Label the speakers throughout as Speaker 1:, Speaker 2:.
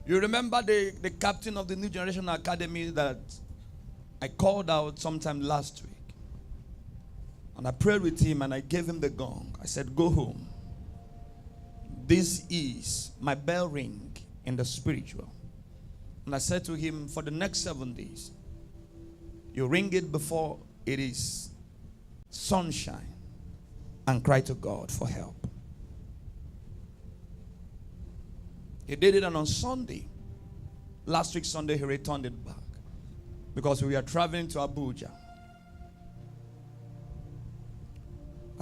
Speaker 1: You remember the captain of the New Generation Academy that I called out sometime last week? And I prayed with him and I gave him the gong. I said, go home. This is my bell ring in the spiritual. And I said to him, for the next 7 days, you ring it before it is sunshine and cry to God for help. He did it, and on Sunday, last week Sunday, he returned it back because we were traveling to Abuja.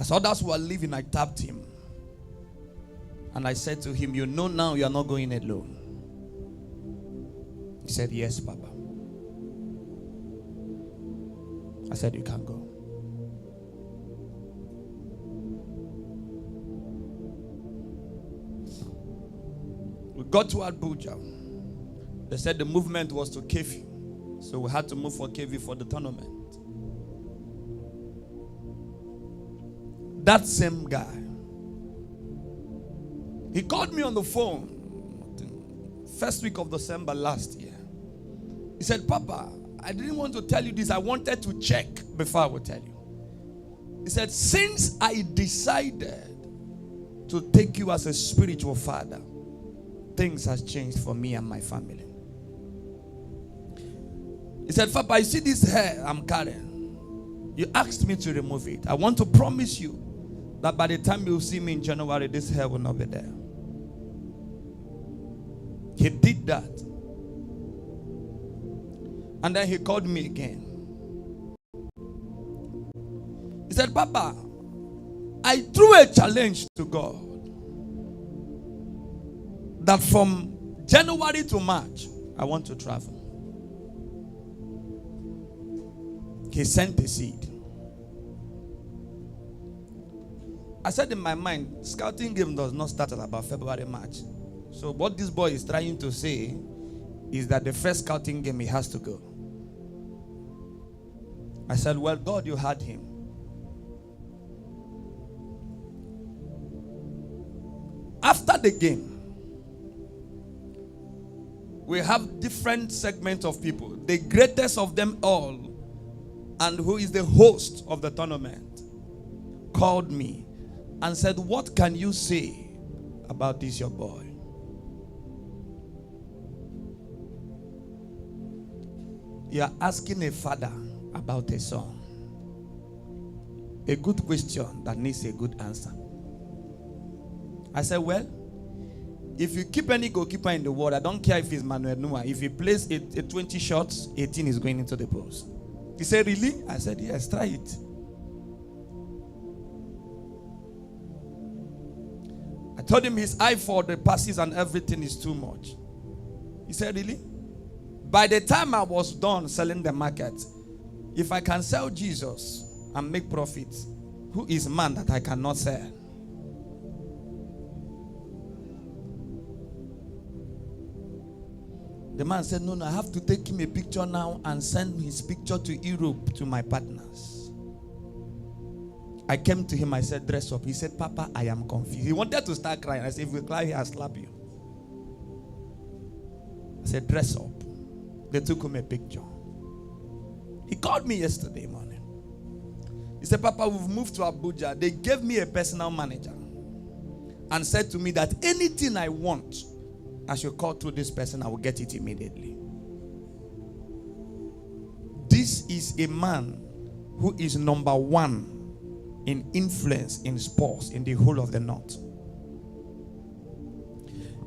Speaker 1: As others were leaving, I tapped him and I said to him, you know now you are not going alone. He said, yes, Papa. I said, you can go. We got to Abuja. They said the movement was to KV. So we had to move for KV for the tournament. That same guy, he called me on the phone first week of December last year. He said, Papa, I didn't want to tell you this. I wanted to check before I would tell you. He said, since I decided to take you as a spiritual father, things has changed for me and my family. He said, Papa, I see this hair I'm carrying. You asked me to remove it. I want to promise you that by the time you see me in January, this hair will not be there. He did that. And then he called me again. He said, Papa, I threw a challenge to God that from January to March, I want to travel. He sent a seed. I said in my mind, scouting game does not start at about February, March. So what this boy is trying to say is that the first scouting game he has to go. I said, well, God, you had him. After the game, we have different segments of people. The greatest of them all, and who is the host of the tournament, called me and said, what can you say about this, your boy? You are asking a father about a son. A good question that needs a good answer. I said, well, if you keep any goalkeeper in the world, I don't care if it's Manuel Neuer. If he plays a 20 shots, 18 is going into the post. He said, really? I said, yes, try it. I told him his eye for the passes and everything is too much. He said, really? By the time I was done selling the market, if I can sell Jesus and make profits, who is man that I cannot sell? The man said, no, I have to take him a picture now and send his picture to Europe to my partners. I came to him, I said, dress up. He said, Papa, I am confused. He wanted to start crying. I said, if you cry, I'll slap you. I said, dress up. They took him a picture. He called me yesterday morning. He said, Papa, we've moved to Abuja. They gave me a personal manager and said to me that anything I want, I should call through this person, I will get it immediately. This is a man who is number one in influence in sports in the whole of the north.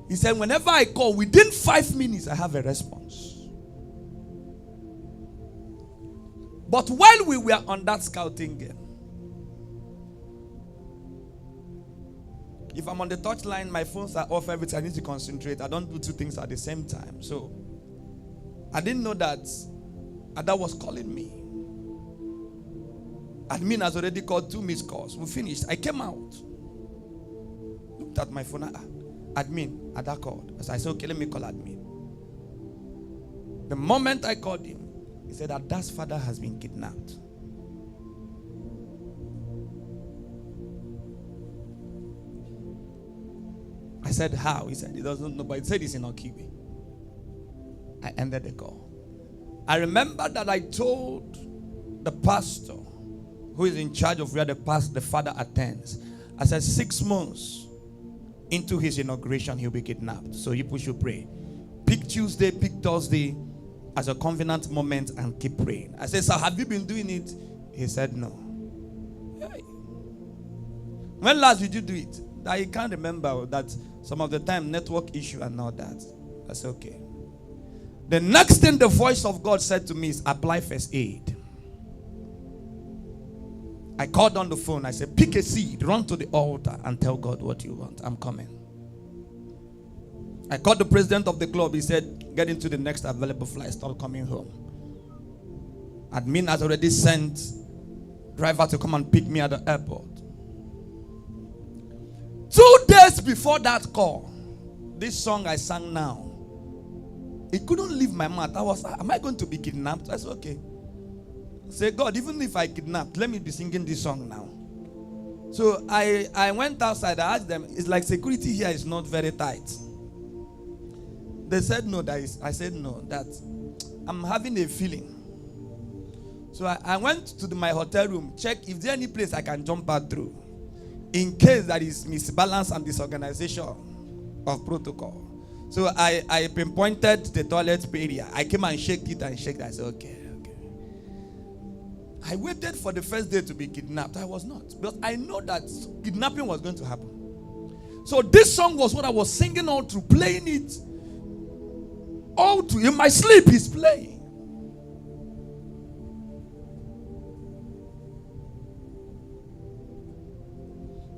Speaker 1: He said, whenever I call, within 5 minutes, I have a response. But while we were on that scouting game, if I'm on the touchline, my phones are off, everything. I need to concentrate. I don't do two things at the same time. So I didn't know that Ada was calling me. Admin has already called 2 missed calls. We finished. I came out. Looked at my phone. Admin, Ada called. So I said, okay, let me call admin. The moment I called him, he said that Ada's father has been kidnapped. I said, how? He said, he doesn't know, but he said he's in Okiwe. I ended the call. I remember that I told the pastor who is in charge of where the father attends. I said 6 months into his inauguration, he'll be kidnapped. So you should pray. Pick Tuesday, pick Thursday as a covenant moment and keep praying. I said, so have you been doing it? He said, no. Hey. When last did you do it? I can't remember. That some of the time network issue and all that. That's okay. The next thing the voice of God said to me is apply first aid. I called on the phone. I said, pick a seed, run to the altar and tell God what you want. I'm coming. I called the president of the club. He said, get into the next available flight. Stop coming home. Admin has already sent driver to come and pick me at the airport. 2 days before that call, this song I sang now, it couldn't leave my mouth. I was, am I going to be kidnapped? I said, okay. Say, God, even if I kidnapped, let me be singing this song now. So I went outside. I asked them, it's like security here is not very tight. They said no, I said no, that I'm having a feeling. So I went to my hotel room, check if there's any place I can jump out through. In case there is misbalance and disorganization of protocol. So I pinpointed the toilet area. I came and shook it. I said, okay. I waited for the first day to be kidnapped. I was not. But I know that kidnapping was going to happen. So this song was what I was singing all through, playing it all through. In my sleep, he's playing.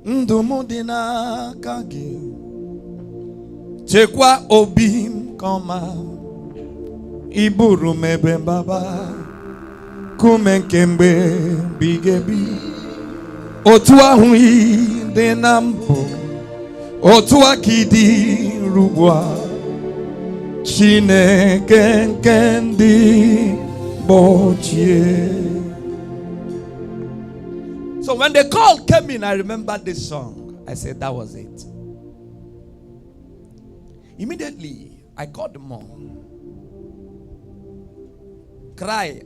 Speaker 1: Ndomodina kagi chekwa obim koma iburu mebe baba kumenkembe bigebi otua hui denampo otua kidi rubwa chineke nkendi bochie. So when the call came in, I remembered this song. I said, that was it. Immediately, I called the mom. Cry,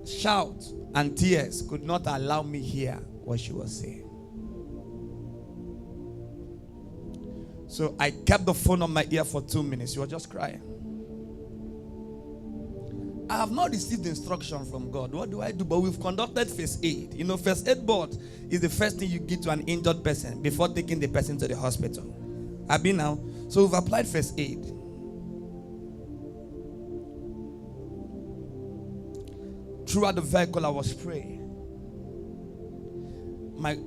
Speaker 1: shout, and tears could not allow me hear what she was saying. So I kept the phone on my ear for 2 minutes. She was just crying. I have not received instruction from God. What do I do? But we've conducted first aid. You know, first aid board is the first thing you give to an injured person before taking the person to the hospital. I've been now. So we've applied first aid. Throughout the vehicle, I was praying.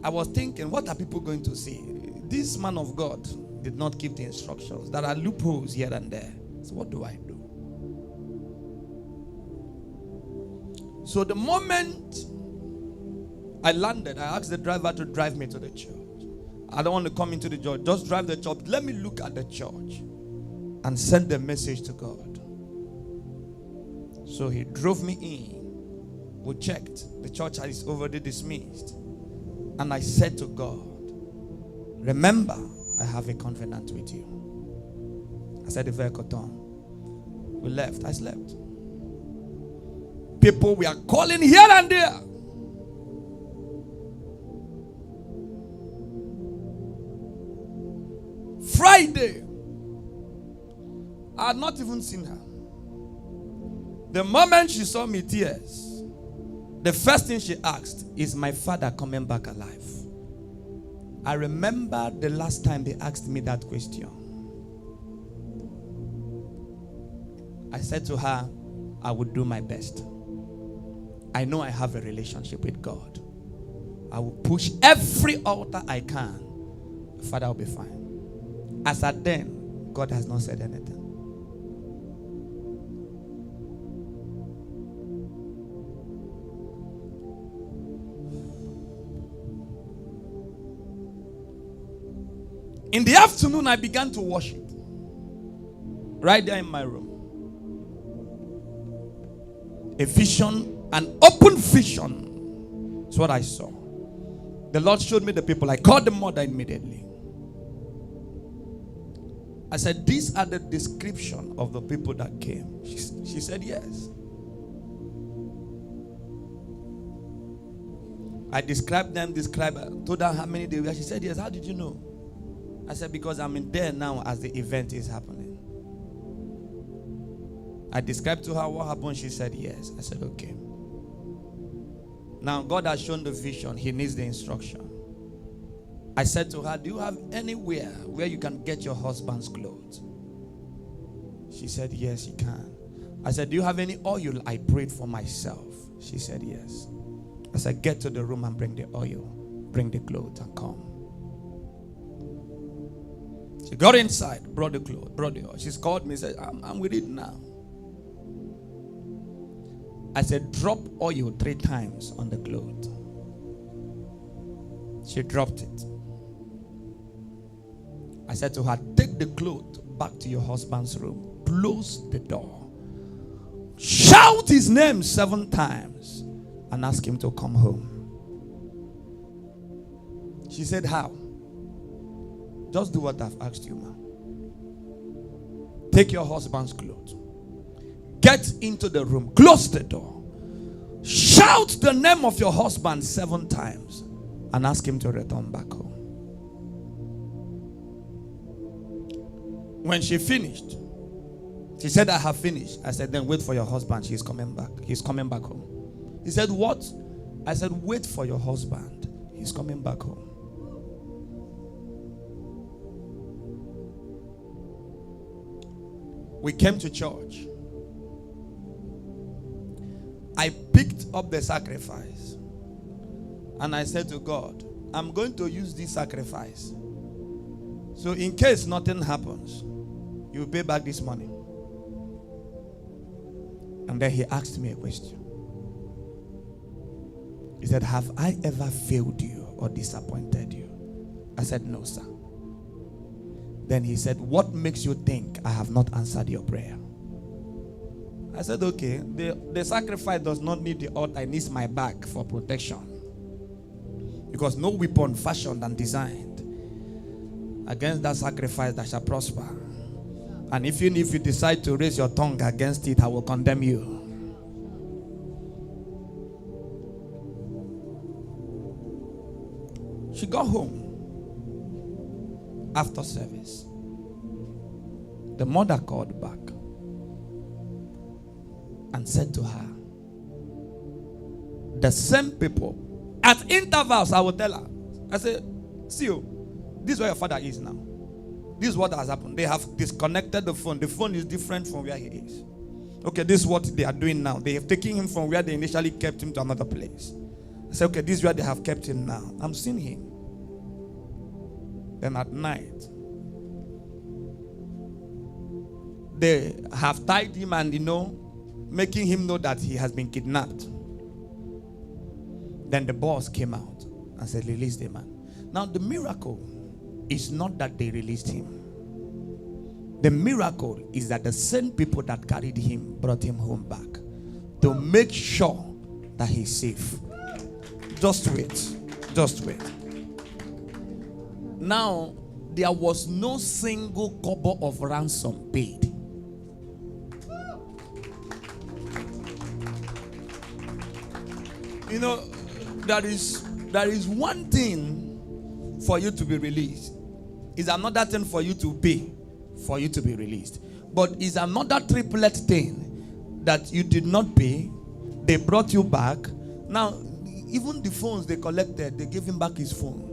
Speaker 1: I was thinking, what are people going to see? This man of God did not keep the instructions. There are loopholes here and there. So what do I do? So the moment I landed, I asked the driver to drive me to the church. I don't want to come into the church. Just drive the church. Let me look at the church and send the message to God. So he drove me in. We checked. The church is already dismissed. And I said to God, remember, I have a covenant with you. I said the vehicle turned. We left. I slept. People we are calling here and there. Friday, I had not even seen her. The moment she saw me tears, the first thing she asked is my father coming back alive. I remember the last time they asked me that question. I said to her, I would do my best. I know I have a relationship with God. I will push every altar I can. Father will be fine. As at then, God has not said anything. In the afternoon, I began to worship. Right there in my room. A vision, an open vision. That's what I saw. The Lord showed me the people. I called the mother immediately. I said, these are the description of the people that came. She said, yes. I described them, told her how many they were. She said, yes. How did you know? I said, because I'm in there now as the event is happening. I described to her what happened. She said, yes. I said, okay. Now, God has shown the vision. He needs the instruction. I said to her, do you have anywhere where you can get your husband's clothes? She said, yes, you can. I said, do you have any oil I prayed for myself? She said, yes. I said, get to the room and bring the oil. Bring the clothes and come. She got inside, brought the clothes, brought the oil. She's called me and said, I'm with it now. I said, drop oil 3 times on the cloth. She dropped it. I said to her, take the cloth back to your husband's room. Close the door. Shout his name 7 times and ask him to come home. She said, how? Just do what I've asked you, ma. Take your husband's clothes. Get into the room. Close the door. Shout the name of your husband 7 times and ask him to return back home. When she finished, she said, I have finished. I said, then wait for your husband. He's coming back. He's coming back home. He said, what? I said, wait for your husband. He's coming back home. We came to church. I picked up the sacrifice and I said to God, I'm going to use this sacrifice. So in case nothing happens, you pay back this money. And then he asked me a question. He said, have I ever failed you or disappointed you? I said, no, sir. Then he said, what makes you think I have not answered your prayer? I said, okay, the sacrifice does not need the altar. It needs my back for protection. Because no weapon fashioned and designed against that sacrifice that shall prosper. And even if you decide to raise your tongue against it, I will condemn you. She got home after service. The mother called back and said to her, the same people, at intervals, I will tell her. I said, see you, this is where your father is now. This is what has happened. They have disconnected the phone. The phone is different from where he is. Okay, this is what they are doing now. They have taken him from where they initially kept him to another place. I said, okay, this is where they have kept him now. I'm seeing him. Then at night, they have tied him and, making him know that he has been kidnapped. Then the boss came out and said, release the man. Now the miracle is not that they released him. The miracle is that the same people that carried him brought him home back to make sure that he's safe. Just wait. Just wait. Now, there was no single kobo of ransom paid. There is one thing for you to be released. Is another thing for you to pay for you to be released. But is another triplet thing that you did not pay. They brought you back. Now, even the phones they collected, they gave him back his phone.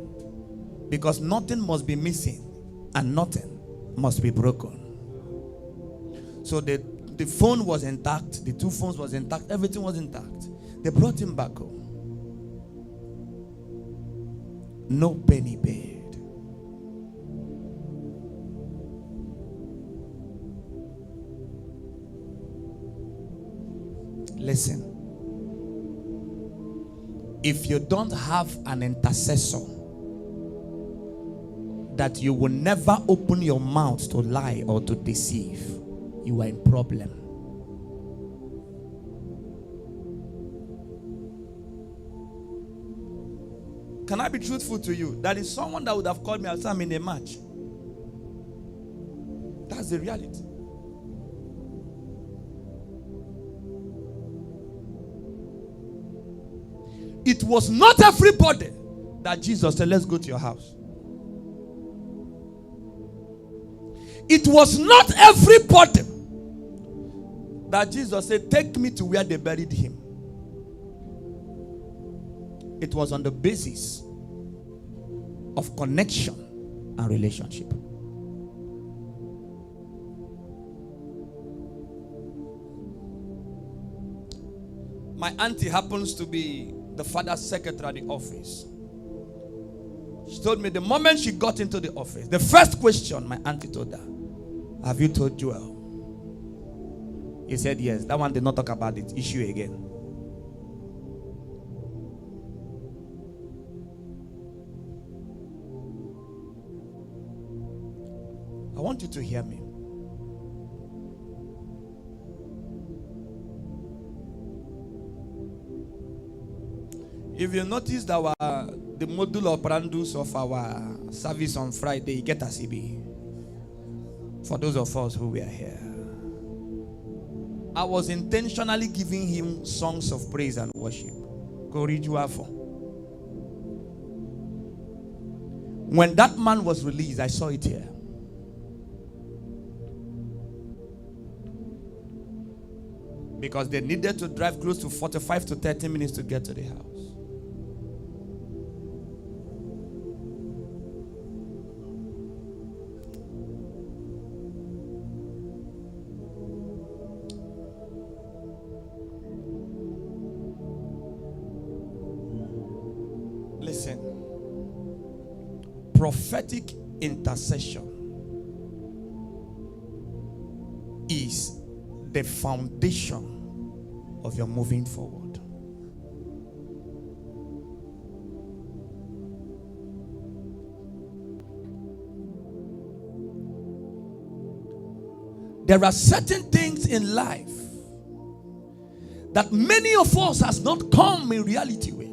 Speaker 1: Because nothing must be missing and nothing must be broken. So the phone was intact. The 2 phones was intact. Everything was intact. They brought him back home. No penny paid. Listen. If you don't have an intercessor, that you will never open your mouth to lie or to deceive, you are in problem. Can I be truthful to you? There is someone that would have called me as I'm in a match. That's the reality. It was not everybody that Jesus said, let's go to your house. It was not everybody that Jesus said, take me to where they buried him. It was on the basis of connection and relationship. My auntie happens to be the father's secretary at the office. She told me the moment she got into the office, the first question my auntie told her, have you told Joel? He said yes. That one did not talk about the issue again. I want you to hear me. If you notice the module operandus of our service on Friday, you get a CB. For those of us who were here, I was intentionally giving him songs of praise and worship. When that man was released, I saw it here. Because they needed to drive close to 45 to 30 minutes to get to the house. Listen. Prophetic intercession is the foundation of your moving forward. There are certain things in life that many of us has not come in reality with.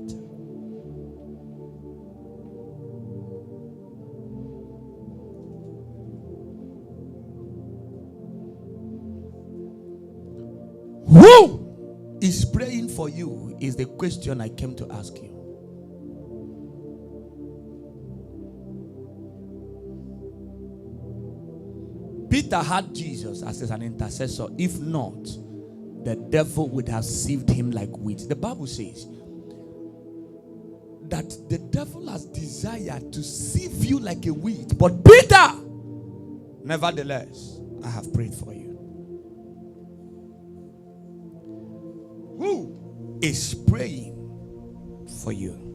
Speaker 1: Who is praying for you is the question I came to ask you. Peter had Jesus as an intercessor. If not, the devil would have sieved him like wheat. The Bible says that the devil has desired to sieve you like a wheat. But Peter, nevertheless, I have prayed for you. Who is praying for you?